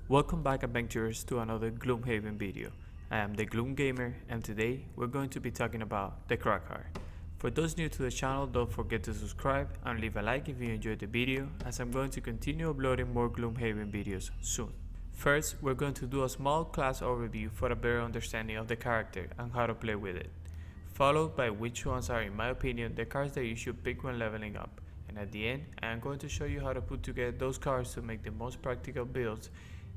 Welcome back adventurers to another Gloomhaven video. I am the Gloom Gamer and today we're going to be talking about the Cragheart. For those new to the channel, don't forget to subscribe and leave a like if you enjoyed the video, as I'm going to continue uploading more Gloomhaven videos soon. First, we're going to do a small class overview for a better understanding of the character and how to play with it, followed by which ones are in my opinion the cards that you should pick when leveling up, and at the end I am going to show you how to put together those cards to make the most practical builds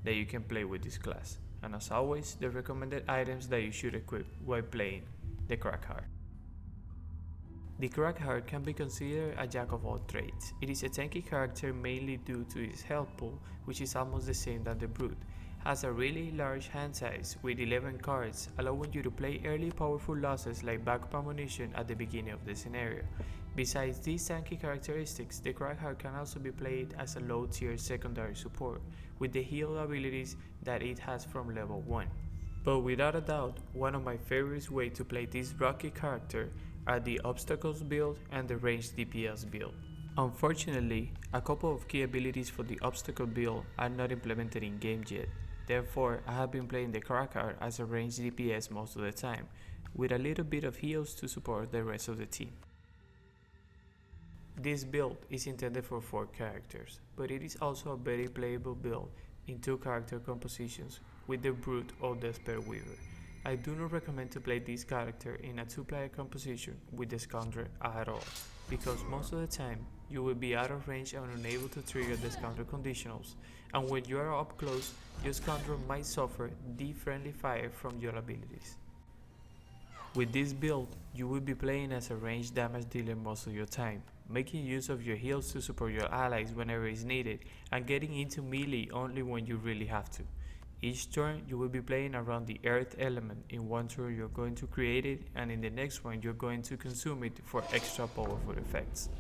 that you can play with this class, and as always the recommended items that you should equip while playing the Cragheart. The Cragheart can be considered a jack of all trades. It is a tanky character mainly due to its health pool, which is almost the same as the Brute. Has a really large hand size with 11 cards, allowing you to play early powerful losses like backup ammunition at the beginning of the scenario. Besides these tanky characteristics, the Cragheart can also be played as a low tier secondary support with the heal abilities that it has from level 1. But without a doubt, one of my favorite ways to play this rocky character are the obstacles build and the ranged DPS build. Unfortunately, a couple of key abilities for the obstacle build are not implemented in game yet. Therefore, I have been playing the Cragheart as a ranged DPS most of the time, with a little bit of heals to support the rest of the team. This build is intended for 4 characters, but it is also a very playable build in 2 character compositions with the Brute or the Spell Weaver. I do not recommend to play this character in a 2-player composition with the Scoundrel at all, because most of the time you will be out of range and unable to trigger the Scoundrel conditionals, and when you are up close, your Scoundrel might suffer deep friendly fire from your abilities. With this build, you will be playing as a ranged damage dealer most of your time, making use of your heals to support your allies whenever is needed, and getting into melee only when you really have to. Each turn you will be playing around the earth element. In one turn you're going to create it, and in the next one you're going to consume it for extra powerful effects.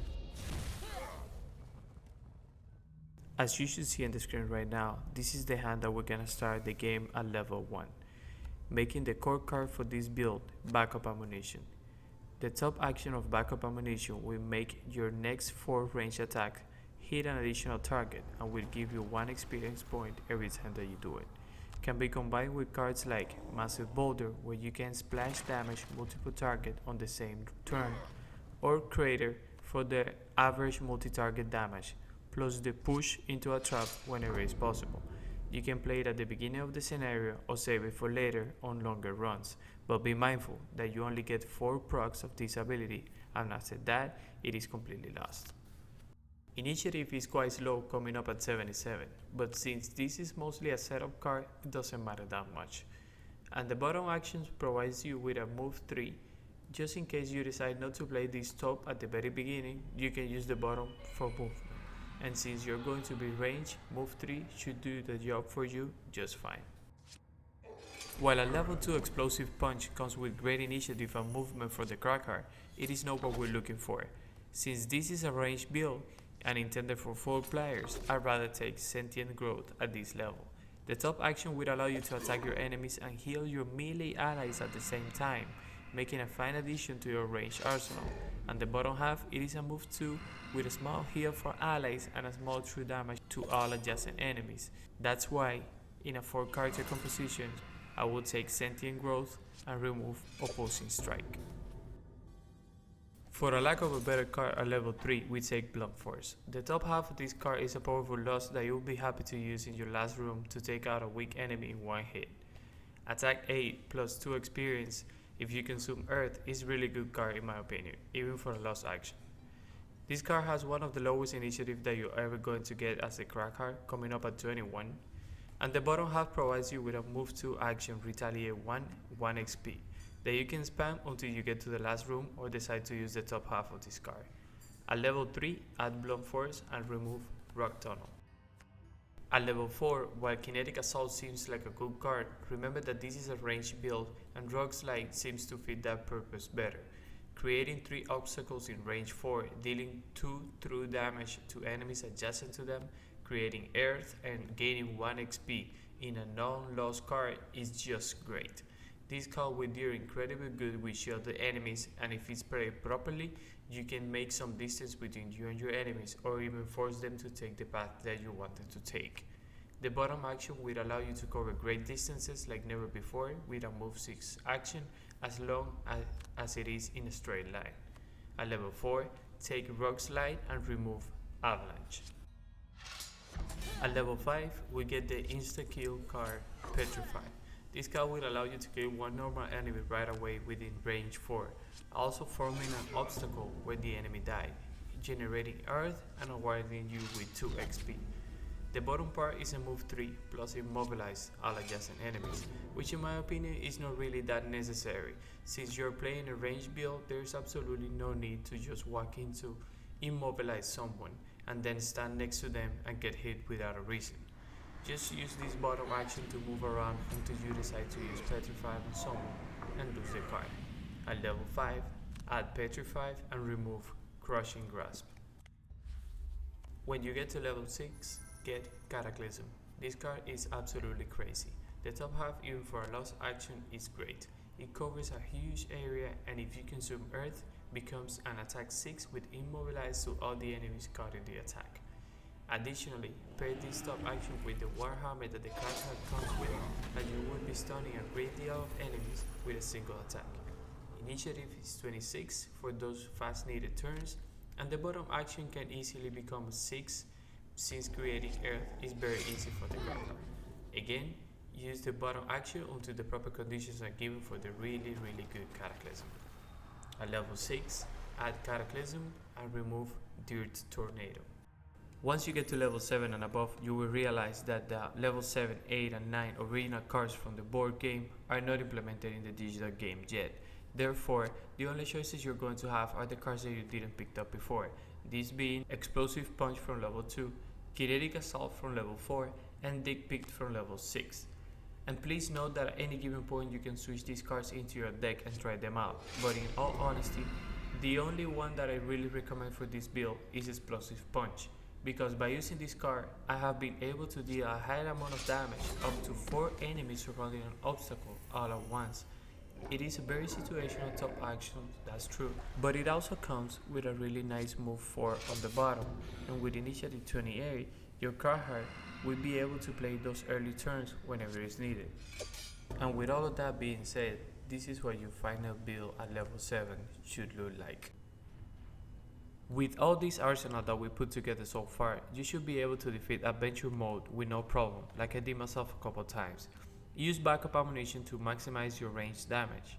As you should see on the screen right now, this is the hand that we're gonna start the game at level 1. Making the core card for this build, Backup Ammunition. The top action of Backup Ammunition will make your next 4 range attack hit an additional target and will give you 1 experience point every time that you do it. Can be combined with cards like Massive Boulder, where you can splash damage multiple target on the same turn, or Crater for the average multi-target damage, plus the push into a trap whenever is possible. You can play it at the beginning of the scenario or save it for later on longer runs, but be mindful that you only get 4 procs of this ability, and after that it is completely lost. Initiative is quite slow, coming up at 77, but since this is mostly a setup card, it doesn't matter that much. And the bottom actions provides you with a move 3. Just in case you decide not to play this top at the very beginning, you can use the bottom for movement. And since you're going to be ranged, move 3 should do the job for you just fine. While a level 2 explosive punch comes with great initiative and movement for the Cragheart, it is not what we're looking for. Since this is a ranged build and intended for 4 players, I'd rather take Sentient Growth at this level. The top action will allow you to attack your enemies and heal your melee allies at the same time, making a fine addition to your ranged arsenal. And the bottom half, it is a move 2 with a small heal for allies and a small true damage to all adjacent enemies. That's why in a 4 character composition I would take Sentient Growth and remove Opposing Strike. For a lack of a better card at level 3, we take Blunt Force. The top half of this card is a powerful loss that you'll be happy to use in your last room to take out a weak enemy in 1 hit. Attack 8 plus 2 experience if you consume Earth is really good card in my opinion, even for a lost action. This card has one of the lowest initiative that you're ever going to get as a Cragheart, coming up at 21, and the bottom half provides you with a move 2 action Retaliate 1 XP that you can spam until you get to the last room or decide to use the top half of this card. At level 3, add Blunt Force and remove Rock Tunnel. At level 4, while Kinetic Assault seems like a good card, remember that this is a ranged build and Rock Slide seems to fit that purpose better, creating 3 obstacles in range 4, dealing 2 true damage to enemies adjacent to them, creating Earth, and gaining 1 XP in a non-lost card is just great. This card will deal incredibly good with shielded enemies, and if it's played properly, you can make some distance between you and your enemies, or even force them to take the path that you want them to take. The bottom action will allow you to cover great distances like never before with a move 6 action as long as it is in a straight line. At level 4, take Rock Slide and remove Avalanche. At level 5, we get the insta-kill card Petrify. This card will allow you to kill one normal enemy right away within range 4, also forming an obstacle where the enemy died, generating earth and awarding you with 2 XP. The bottom part is a move 3 plus immobilize all adjacent enemies, which in my opinion is not really that necessary. Since you're playing a ranged build, there's absolutely no need to just walk into immobilize someone and then stand next to them and get hit without a reason. Just use this bottom action to move around until you decide to use Petrify on someone and lose the card. At level 5, add Petrify and remove Crushing Grasp. When you get to level 6, get Cataclysm. This card is absolutely crazy. The top half, even for a lost action, is great. It covers a huge area, and if you consume earth, becomes an attack 6 with immobilize to all the enemies caught in the attack. Additionally, pair this top action with the Warhammer that the Cragheart comes with, and you will be stunning a great deal of enemies with a single attack. Initiative is 26 for those fast needed turns, and the bottom action can easily become a 6 since creating earth is very easy for the Cragheart. Again, use the bottom action until the proper conditions are given for the really good Cataclysm. At level 6, add Cataclysm and remove Dirt Tornado. Once you get to level 7 and above, you will realize that the level 7, 8 and 9 original cards from the board game are not implemented in the digital game yet. Therefore, the only choices you're going to have are the cards that you didn't pick up before, these being Explosive Punch from level 2, Kinetic Assault from level 4, and Dick Picked from level 6. And please note that at any given point you can switch these cards into your deck and try them out, but in all honesty, the only one that I really recommend for this build is Explosive Punch, because by using this card, I have been able to deal a high amount of damage up to 4 enemies surrounding an obstacle all at once. It is a very situational top action, that's true, but it also comes with a really nice move 4 on the bottom, and with initiative 28, your Cragheart will be able to play those early turns whenever it's needed. And with all of that being said, this is what your final build at level 7 should look like. With all this arsenal that we put together so far, you should be able to defeat adventure mode with no problem, like I did myself a couple times. Use backup ammunition to maximize your range damage.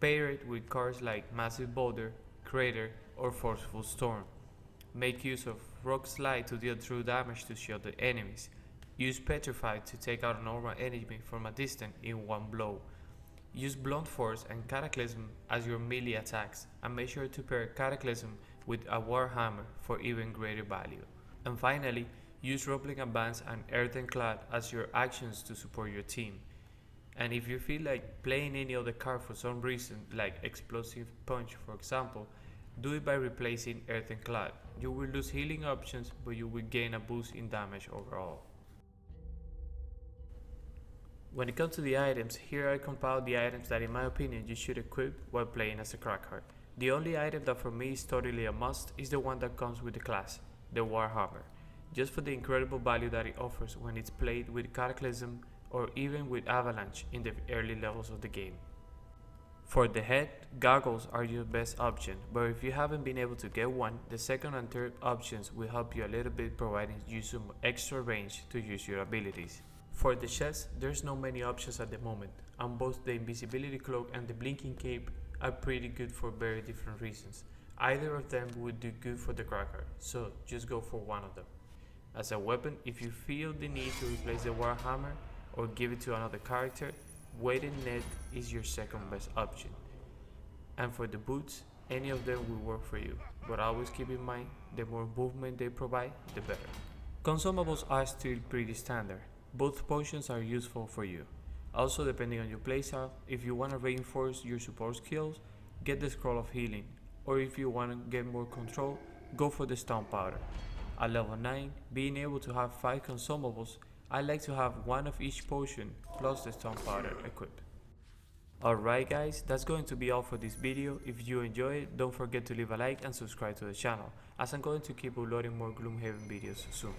Pair it with cards like Massive Boulder, Crater, or Forceful Storm. Make use of Rock Slide to deal true damage to shield the enemies. Use Petrify to take out a normal enemy from a distance in one blow. Use Blunt Force and Cataclysm as your melee attacks, and make sure to pair Cataclysm with a Warhammer for even greater value. And finally, use Roppling Advance and Earthenclad as your actions to support your team. And if you feel like playing any other card for some reason, like Explosive Punch for example, do it by replacing Earthenclad. You will lose healing options, but you will gain a boost in damage overall. When it comes to the items, here I compiled the items that in my opinion you should equip while playing as a Cragheart. The only item that for me is totally a must is the one that comes with the class, the Warhammer, just for the incredible value that it offers when it's played with Cataclysm or even with Avalanche in the early levels of the game. For the head, goggles are your best option, but if you haven't been able to get one, the second and third options will help you a little bit, providing you some extra range to use your abilities. For the chest, there's no many options at the moment, and both the invisibility cloak and the blinking cape are pretty good for very different reasons. Either of them would do good for the Cragheart, so just go for one of them. As a weapon, if you feel the need to replace the Warhammer or give it to another character, weighted net is your second best option. And for the boots, any of them will work for you, but always keep in mind the more movement they provide, the better. Consumables are still pretty standard. Both potions are useful for you. Also, depending on your playstyle, if you want to reinforce your support skills, get the Scroll of Healing, or if you want to get more control, go for the Stone Powder. At level 9, being able to have 5 consumables, I like to have one of each potion plus the Stone Powder equipped. Alright guys, that's going to be all for this video. If you enjoyed it, don't forget to leave a like and subscribe to the channel, as I'm going to keep uploading more Gloomhaven videos soon.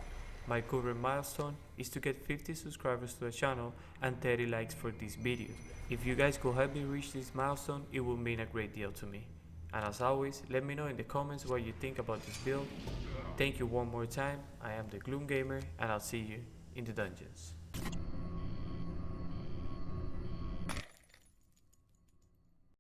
My current milestone is to get 50 subscribers to the channel and 30 likes for these videos. If you guys could help me reach this milestone, it would mean a great deal to me. And as always, let me know in the comments what you think about this build. Thank you one more time, I am the Gloom Gamer, and I'll see you in the dungeons.